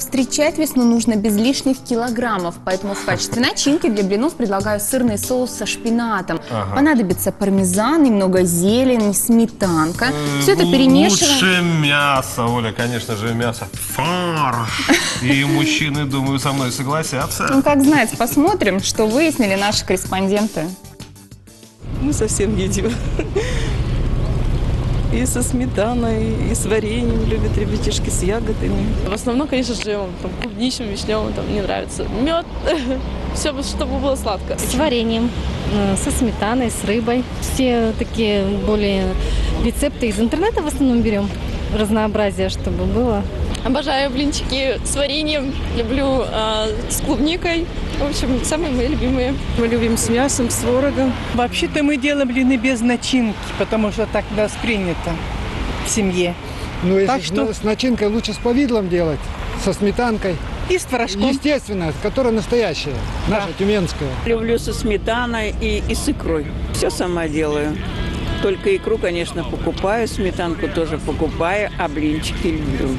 встречать весну нужно без лишних килограммов, поэтому в качестве начинки для блинов предлагаю сырный соус со шпинатом. Понадобится пармезан, немного зелени, сметанка. Все это перемешиваем. Лучше мясо, Оля, конечно же, мясо. Фарш. И мужчины, думаю, со мной согласятся. Ну, как знать, посмотрим, что выяснили наши корреспонденты. Мы совсем едим. И со сметаной, и с вареньем любят ребятишки, с ягодами. В основном, конечно же, там, клубничным, вишневым, там, мне нравится. Мед, все, чтобы было сладко. С вареньем, со сметаной, с рыбой. Все такие более рецепты из интернета в основном берем. Разнообразие, чтобы было. Обожаю блинчики с вареньем, люблю с клубникой. В общем, самые мои любимые. Мы любим с мясом, с творогом. Вообще-то мы делаем блины без начинки, потому что так у нас принято в семье. Ну, если Так что... с начинкой лучше с повидлом делать, со сметанкой. И с творожком. Естественно, которая настоящая, наша тюменская. Люблю со сметаной и с икрой. Все сама делаю. Только икру, конечно, покупаю, сметанку тоже покупаю, а блинчики люблю.